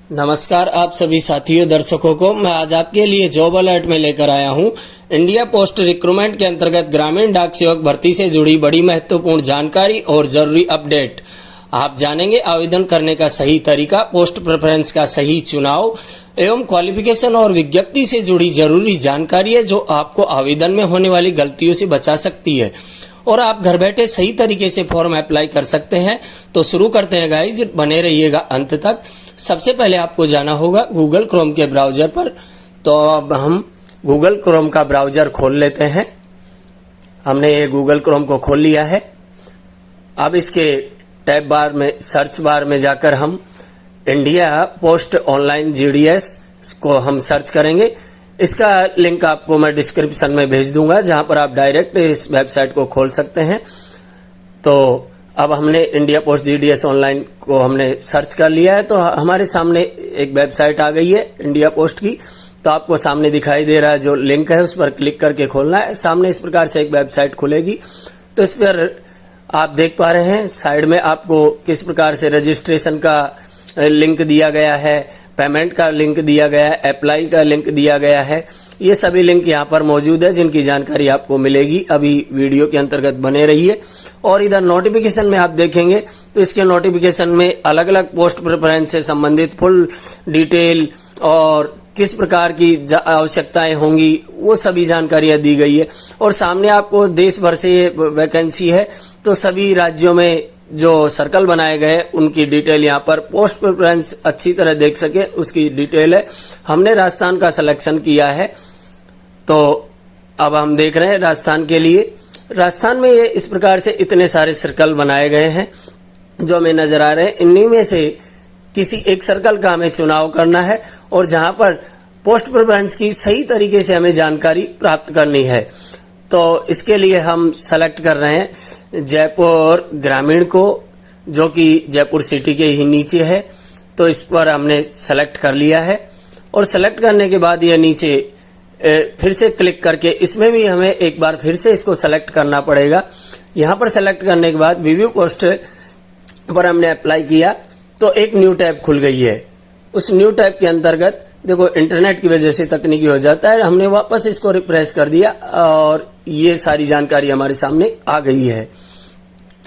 नमस्कार आप सभी साथियों दर्शकों को मैं आज आपके लिए जॉब अलर्ट में लेकर आया हूं। इंडिया पोस्ट रिक्रूटमेंट के अंतर्गत ग्रामीण डाक सेवक भर्ती से जुड़ी बड़ी महत्वपूर्ण जानकारी और जरूरी अपडेट आप जानेंगे। आवेदन करने का सही तरीका, पोस्ट प्रेफरेंस का सही चुनाव एवं क्वालिफिकेशन और विज्ञप्ति से जुड़ी जरूरी जानकारी है जो आपको आवेदन में होने वाली गलतियों से बचा सकती है और आप घर बैठे सही तरीके से फॉर्म अप्लाई कर सकते हैं। तो शुरू करते हैं गाइज, बने रहिएगा अंत तक। सबसे पहले आपको जाना होगा गूगल क्रोम के ब्राउजर पर। तो अब हम गूगल क्रोम का ब्राउजर खोल लेते हैं। हमने ये गूगल क्रोम को खोल लिया है। अब इसके टैब बार में, सर्च बार में जाकर हम इंडिया पोस्ट ऑनलाइन जीडीएस को हम सर्च करेंगे। इसका लिंक आपको मैं डिस्क्रिप्शन में भेज दूंगा, जहां पर आप डायरेक्ट इस वेबसाइट को खोल सकते हैं। तो अब हमने इंडिया पोस्ट जीडीएस ऑनलाइन को हमने सर्च कर लिया है। तो हमारे सामने एक वेबसाइट आ गई है इंडिया पोस्ट की। तो आपको सामने दिखाई दे रहा है जो लिंक है, उस पर क्लिक करके खोलना है। सामने इस प्रकार से एक वेबसाइट खुलेगी। तो इस पर आप देख पा रहे हैं साइड में आपको किस प्रकार से रजिस्ट्रेशन का लिंक दिया गया है, पेमेंट का लिंक दिया गया है, अप्लाई का लिंक दिया गया है। ये सभी लिंक यहाँ पर मौजूद है जिनकी जानकारी आपको मिलेगी। अभी वीडियो के अंतर्गत बने रहिए। और इधर नोटिफिकेशन में आप देखेंगे तो इसके नोटिफिकेशन में अलग अलग पोस्ट प्रेफरेंस से संबंधित फुल डिटेल और किस प्रकार की आवश्यकताएं होंगी वो सभी जानकारियां दी गई है। और सामने आपको देश भर से वैकेंसी है, तो सभी राज्यों में जो सर्कल बनाए गए उनकी डिटेल यहाँ पर पोस्ट प्रेफरेंस अच्छी तरह देख सके उसकी डिटेल है। हमने राजस्थान का सिलेक्शन किया है। तो अब हम देख रहे हैं राजस्थान के लिए। राजस्थान में ये इस प्रकार से इतने सारे सर्कल बनाए गए हैं जो हमें नजर आ रहे हैं। इन्हीं में से किसी एक सर्कल का हमें चुनाव करना है और जहां पर पोस्ट प्रेफरेंस की सही तरीके से हमें जानकारी प्राप्त करनी है। तो इसके लिए हम सेलेक्ट कर रहे हैं जयपुर ग्रामीण को, जो कि जयपुर सिटी के ही नीचे है। तो इस पर हमने सेलेक्ट कर लिया है और सेलेक्ट करने के बाद ये नीचे फिर से क्लिक करके इसमें भी हमें एक बार फिर से इसको सेलेक्ट करना पड़ेगा। यहाँ पर सेलेक्ट करने के बाद रिव्यू पोस्ट पर हमने अप्लाई किया तो एक न्यू टैब खुल गई है। उस न्यू टैब के अंतर्गत देखो इंटरनेट की वजह से तकनीकी हो जाता है, हमने वापस इसको रिफ्रेश कर दिया और ये सारी जानकारी हमारे सामने आ गई है।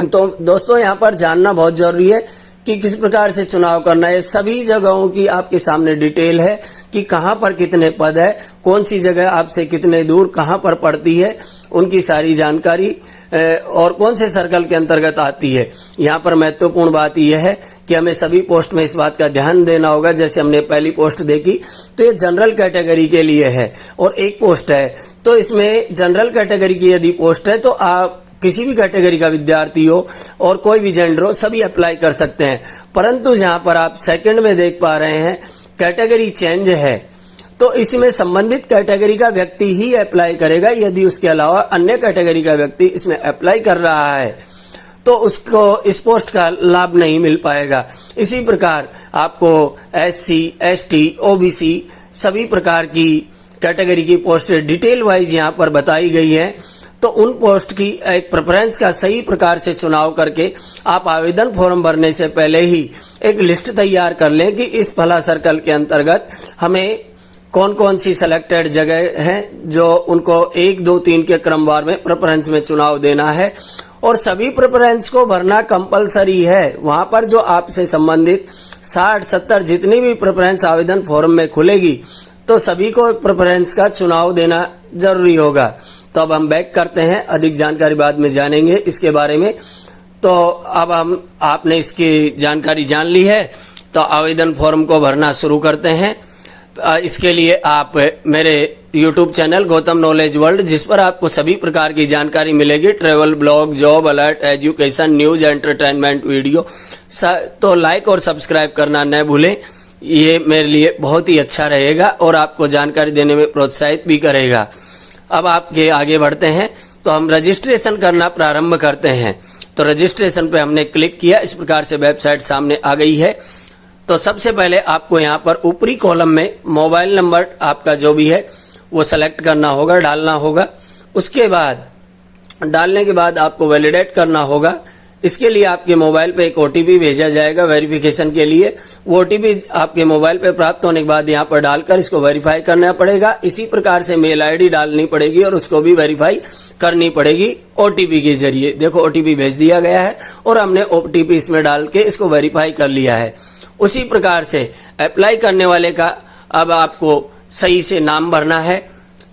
तो दोस्तों यहाँ पर जानना बहुत जरूरी है कि किस प्रकार से चुनाव करना है। सभी जगहों की आपके सामने डिटेल है कि कहां पर कितने पद है, कौन सी जगह आपसे कितने दूर कहां पर पड़ती है, उनकी सारी जानकारी और कौन से सर्कल के अंतर्गत आती है। यहाँ पर महत्वपूर्ण बात यह है कि हमें सभी पोस्ट में इस बात का ध्यान देना होगा। जैसे हमने पहली पोस्ट देखी तो ये जनरल कैटेगरी के लिए है और एक पोस्ट है। तो इसमें जनरल कैटेगरी की यदि पोस्ट है तो आप किसी भी कैटेगरी का विद्यार्थी हो और कोई भी जेंडर हो सभी अप्लाई कर सकते हैं। परंतु जहाँ पर आप सेकंड में देख पा रहे हैं कैटेगरी चेंज है, तो इसमें संबंधित कैटेगरी का व्यक्ति ही अप्लाई करेगा। यदि उसके अलावा अन्य कैटेगरी का व्यक्ति इसमें अप्लाई कर रहा है तो उसको इस पोस्ट का लाभ नहीं मिल पाएगा। इसी प्रकार आपको SC, ST, OBC सभी प्रकार की कैटेगरी की पोस्ट डिटेल वाइज यहाँ पर बताई गई है। तो उन पोस्ट की एक प्रेफरेंस का सही प्रकार से चुनाव करके आप आवेदन फॉर्म भरने से पहले ही एक लिस्ट तैयार कर लें कि इस फला सर्कल के अंतर्गत हमें कौन कौन सी सिलेक्टेड जगह हैं जो उनको 1, 2, 3 के क्रमवार में प्रेफरेंस में चुनाव देना है। और सभी प्रेफरेंस को भरना कंपलसरी है। वहां पर जो आपसे संबंधित 60, 70 जितनी भी प्रेफरेंस आवेदन फॉर्म में खुलेगी तो सभी को प्रेफरेंस का चुनाव देना जरूरी होगा। तो अब हम बैक करते हैं, अधिक जानकारी बाद में जानेंगे इसके बारे में। तो अब आपने इसकी जानकारी जान ली है, तो आवेदन फॉर्म को भरना शुरू करते हैं। इसके लिए आप मेरे YouTube channel Gautam knowledge world, जिस पर आपको सभी प्रकार की जानकारी मिलेगी, travel blog, job alert, education, news, entertainment video, तो लाइक और सब्सक्राइब करना न भूलें। ये मेरे लिए बहुत ही अच्छा रहेगा और आपको जानकारी देने में प्रोत्साहित भी करेगा। अब आपके आगे बढ़ते हैं तो हम रजिस्ट्रेशन करना प्रारंभ करते हैं। तो रजिस्ट्रेशन पे हमने क्लिक किया, इस प्रकार से वेबसाइट सामने आ गई है। तो सबसे पहले आपको यहाँ पर ऊपरी कॉलम में मोबाइल नंबर आपका जो भी है वो सेलेक्ट करना होगा, डालना होगा। उसके बाद डालने के बाद आपको वैलिडेट करना होगा इसके लिए आपके मोबाइल पे एक ओटीपी भेजा जाएगा वेरिफिकेशन के लिए। वो ओटीपी आपके मोबाइल पे प्राप्त होने के बाद यहाँ पर डालकर इसको वेरीफाई करना पड़ेगा। इसी प्रकार से मेल आईडी डालनी पड़ेगी और उसको भी वेरीफाई करनी पड़ेगी ओटीपी के जरिए। देखो ओटीपी भेज दिया गया है और हमने ओटीपी इसमें डाल के इसको वेरीफाई कर लिया है। उसी प्रकार से अप्लाई करने वाले का अब आपको सही से नाम भरना है,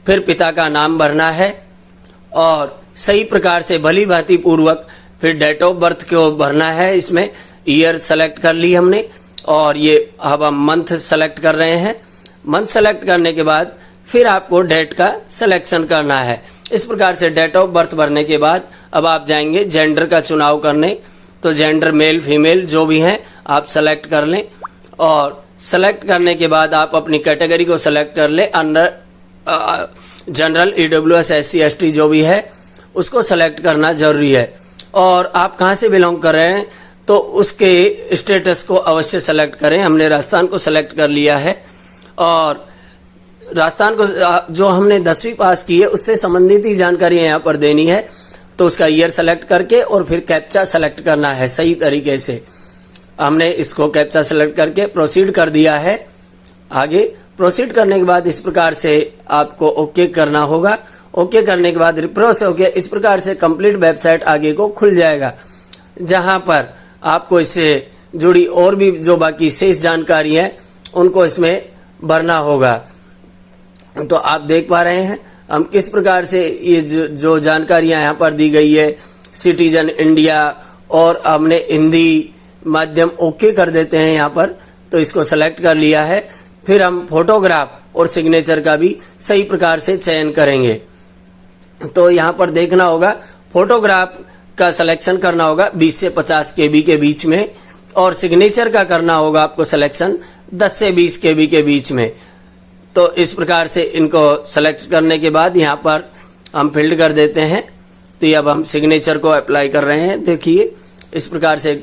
फिर पिता का नाम भरना है और सही प्रकार से भली भांति पूर्वक फिर डेट ऑफ बर्थ को भरना है। इसमें ईयर सेलेक्ट कर ली हमने और ये अब हम मंथ सेलेक्ट कर रहे हैं। मंथ सेलेक्ट करने के बाद फिर आपको डेट का सिलेक्शन करना है। इस प्रकार से डेट ऑफ बर्थ भरने के बाद अब आप जाएंगे जेंडर का चुनाव करने। तो जेंडर मेल फीमेल जो भी हैं आप सेलेक्ट कर लें और सेलेक्ट करने के बाद आप अपनी कैटेगरी को सेलेक्ट कर लें। Under general, EWS, SC ST जो भी है उसको सेलेक्ट करना जरूरी है। और आप कहाँ से बिलोंग कर रहे हैं तो उसके स्टेटस को अवश्य सेलेक्ट करें। हमने राजस्थान को सेलेक्ट कर लिया है और राजस्थान को जो हमने 10वीं पास की है उससे संबंधित ही जानकारी यहाँ पर देनी है। तो उसका ईयर सेलेक्ट करके और फिर कैप्चा सेलेक्ट करना है सही तरीके से। हमने इसको कैप्चा सेलेक्ट करके प्रोसीड कर दिया है। आगे प्रोसीड करने के बाद इस प्रकार से आपको ओके करना होगा। ओके करने के बाद रिफ्रेश होके इस प्रकार से कंप्लीट वेबसाइट आगे को खुल जाएगा, जहां पर आपको इससे जुड़ी और भी जो बाकी शेष जानकारी है उनको इसमें भरना होगा। तो आप देख पा रहे हैं हम किस प्रकार से ये जो जानकारियां यहाँ पर दी गई है। सिटीजन इंडिया और हमने हिंदी माध्यम ओके कर देते हैं यहाँ पर। तो इसको सेलेक्ट कर लिया है। फिर हम फोटोग्राफ और सिग्नेचर का भी सही प्रकार से चयन करेंगे। तो यहाँ पर देखना होगा फोटोग्राफ का सिलेक्शन करना होगा 20 से 50 KB के बीच में और सिग्नेचर का करना होगा आपको सिलेक्शन 10 से 20 KB के बीच में। तो इस प्रकार से इनको सेलेक्ट करने के बाद यहाँ पर हम फिल्ड कर देते हैं। तो ये अब हम सिग्नेचर को अप्लाई कर रहे हैं। देखिए इस प्रकार से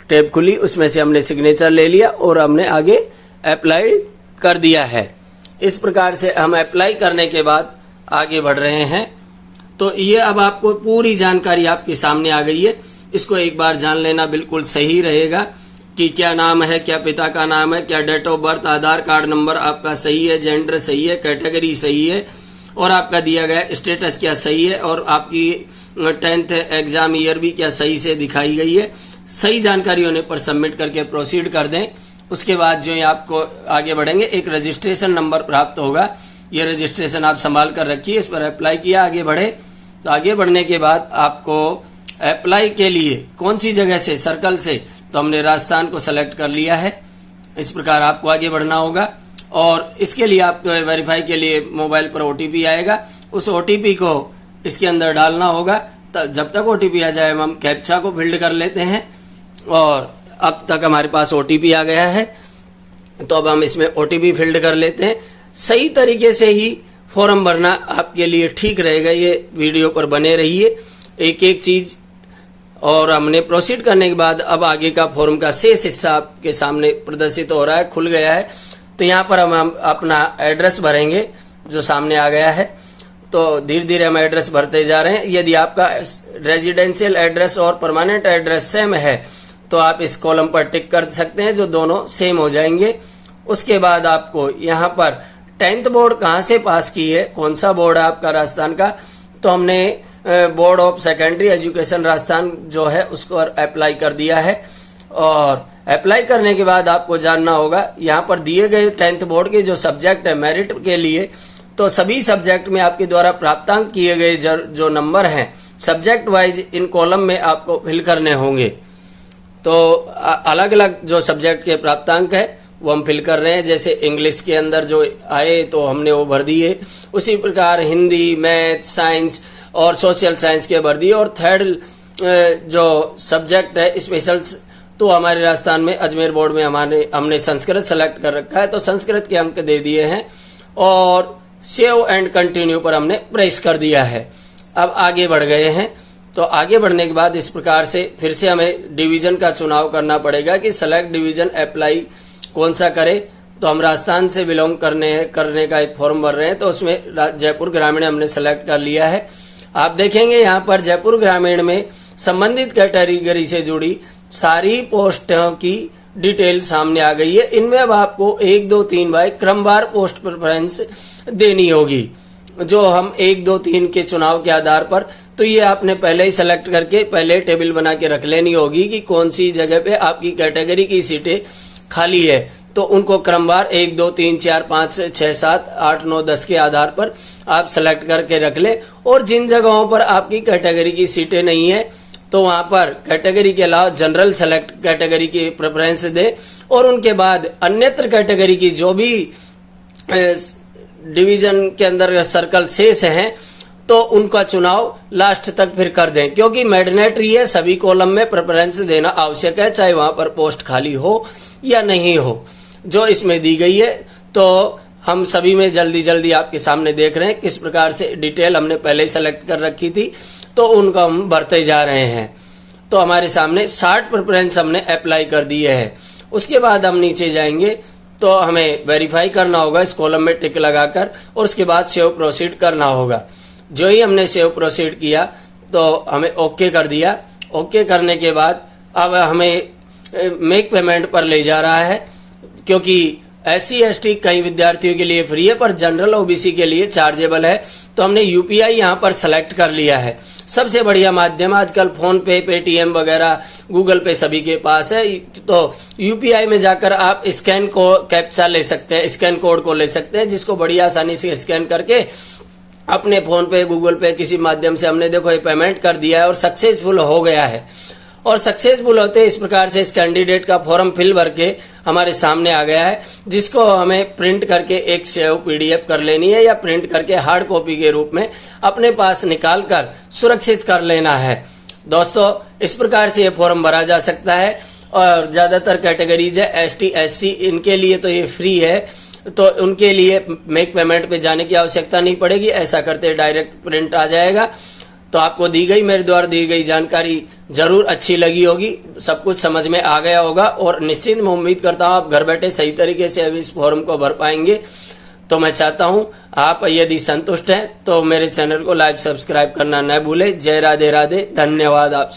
टैब खुली, उसमें से हमने सिग्नेचर ले लिया और हमने आगे अप्लाई कर दिया है। इस प्रकार से हम अप्लाई करने के बाद आगे बढ़ रहे हैं। तो ये अब आपको पूरी जानकारी आपके सामने आ गई है। इसको एक बार जान लेना बिल्कुल सही रहेगा कि क्या नाम है, क्या पिता का नाम है, क्या date of birth, Aadhaar card number आपका सही है, जेंडर सही है, कैटेगरी सही है और आपका दिया गया स्टेटस क्या सही है और आपकी 10th एग्जाम ईयर भी क्या सही से दिखाई गई है। सही जानकारी होने पर सबमिट करके प्रोसीड कर दें। उसके बाद जो आपको आगे बढ़ेंगे एक रजिस्ट्रेशन नंबर प्राप्त होगा। ये रजिस्ट्रेशन आप संभाल कर रखिए। इस पर अप्लाई किया, आगे बढ़े। तो आगे बढ़ने के बाद आपको अप्लाई के लिए कौन सी जगह से, सर्कल से, तो हमने राजस्थान को सेलेक्ट कर लिया है। इस प्रकार आपको आगे बढ़ना होगा और इसके लिए आपको वेरीफाई के लिए मोबाइल पर OTP आएगा। उस OTP को इसके अंदर डालना होगा। जब तक OTP आ जाए हम कैप्चा को फिल्ड कर लेते हैं और अब तक हमारे पास OTP आ गया है। तो अब हम इसमें OTP फिल्ड कर लेते हैं। सही तरीके से ही फॉर्म भरना आपके लिए ठीक रहेगा। ये वीडियो पर बने रहिए एक एक चीज। और हमने प्रोसीड करने के बाद अब आगे का फॉर्म का शेष हिस्सा आपके सामने प्रदर्शित हो रहा है, खुल गया है। तो यहाँ पर हम अपना एड्रेस भरेंगे जो सामने आ गया है। तो धीरे धीरे हम एड्रेस भरते जा रहे हैं। यदि आपका रेजिडेंशियल एड्रेस और परमानेंट एड्रेस सेम है तो आप इस कॉलम पर टिक कर सकते हैं, जो दोनों सेम हो जाएंगे। उसके बाद आपको यहाँ पर 10th बोर्ड कहाँ से पास की है, कौन सा बोर्ड है आपका राजस्थान का, तो हमने board of secondary education Rajasthan जो है उसको अप्लाई कर दिया है। और अप्लाई करने के बाद आपको जानना होगा यहाँ पर दिए गए 10th बोर्ड के जो सब्जेक्ट है मेरिट के लिए, तो सभी सब्जेक्ट में आपके द्वारा प्राप्तांक किए गए जो नंबर हैं सब्जेक्ट वाइज इन कॉलम में आपको फिल करने होंगे। तो अलग अलग जो सब्जेक्ट के प्राप्तांक है वो हम फिल कर रहे हैं। जैसे इंग्लिश के अंदर जो आए तो हमने वो भर दिए, उसी प्रकार हिंदी, मैथ, साइंस और सोशल साइंस के भर दिए। और थर्ड जो सब्जेक्ट है स्पेशल, तो हमारे राजस्थान में अजमेर बोर्ड में हमने संस्कृत सेलेक्ट कर रखा है, तो संस्कृत के अंक दे दिए हैं और सेव एंड कंटिन्यू पर हमने प्रेस कर दिया है। अब आगे बढ़ गए हैं। तो आगे बढ़ने के बाद इस प्रकार से फिर से हमें डिवीजन का चुनाव करना पड़ेगा कि सेलेक्ट डिवीजन अप्लाई कौन सा करे। तो हम राजस्थान से बिलोंग करने का एक फॉर्म भर रहे हैं, तो उसमें जयपुर ग्रामीण हमने सेलेक्ट कर लिया है। आप देखेंगे यहाँ पर जयपुर ग्रामीण में संबंधित कैटेगरी से जुड़ी सारी पोस्टों की डिटेल सामने आ गई है। इनमें अब आपको 1, 2, 3 बाय क्रमवार पोस्ट प्रेफरेंस देनी होगी, जो हम 1, 2, 3 के चुनाव के आधार पर। तो ये आपने पहले ही सेलेक्ट करके पहले टेबल बना के रख लेनी होगी कि कौन सी जगह पे आपकी कैटेगरी की सीटें खाली है। तो उनको क्रमवार 1, 2, 3, 4, 5, 6, 7, 8, 9, 10 के आधार पर आप सेलेक्ट करके रख ले। और जिन जगहों पर आपकी कैटेगरी की सीटें नहीं है तो वहां पर कैटेगरी के अलावा जनरल सेलेक्ट कैटेगरी की प्रेफरेंस दे, और उनके बाद अन्यत्र कैटेगरी की जो भी डिवीजन के अंदर सर्कल शेष हैं तो उनका चुनाव लास्ट तक फिर कर दें, क्योंकि मैंडेटरी है, सभी कॉलम में प्रेफरेंस देना आवश्यक है, चाहे वहां पर पोस्ट खाली हो या नहीं हो, जो इसमें दी गई है। तो हम सभी में जल्दी जल्दी आपके सामने देख रहे हैं किस प्रकार से डिटेल हमने पहले ही सेलेक्ट कर रखी थी, तो उनको हम भरते जा रहे हैं। तो हमारे सामने 60 प्रेफरेंस हमने अप्लाई कर दिए है। उसके बाद हम नीचे जाएंगे तो हमें वेरीफाई करना होगा इस कॉलम में टिक लगाकर, और उसके बाद सेव प्रोसीड करना होगा। जो ही हमने सेव प्रोसीड किया तो हमें ओके कर दिया। ओके करने के बाद अब हमें मेक पेमेंट पर ले जा रहा है, क्योंकि SC ST कई विद्यार्थियों के लिए फ्री है पर जनरल OBC के लिए चार्जेबल है। तो हमने UPI यहाँ पर सेलेक्ट कर लिया है। सबसे बढ़िया माध्यम आजकल फोन पे, पेटीएम वगैरह, गूगल पे सभी के पास है। तो UPI में जाकर आप स्कैन को कैप्चा ले सकते हैं, स्कैन कोड को ले सकते हैं, जिसको बड़ी आसानी से स्कैन करके अपने फोन पे, गूगल पे किसी माध्यम से हमने देखो ये पेमेंट कर दिया है और सक्सेसफुल हो गया है। और सक्सेसफुल होते इस प्रकार से इस कैंडिडेट का फॉर्म फिल भर के हमारे सामने आ गया है, जिसको हमें प्रिंट करके एक सेव PDF कर लेनी है या प्रिंट करके हार्ड कॉपी के रूप में अपने पास निकाल कर सुरक्षित कर लेना है। दोस्तों, इस प्रकार से ये फॉर्म भरा जा सकता है। और ज़्यादातर कैटेगरीज है ST SC, इनके लिए तो ये फ्री है, तो उनके लिए मेक पेमेंट पे जाने की आवश्यकता नहीं पड़ेगी। ऐसा करते डायरेक्ट प्रिंट आ जाएगा। तो आपको दी गई, मेरे द्वारा दी गई जानकारी जरूर अच्छी लगी होगी, सब कुछ समझ में आ गया होगा, और निश्चित मैं उम्मीद करता हूँ आप घर बैठे सही तरीके से अभी इस फॉर्म को भर पाएंगे। तो मैं चाहता हूँ आप यदि संतुष्ट हैं तो मेरे चैनल को लाइक सब्सक्राइब करना न भूलें। जय राधे राधे, धन्यवाद आप।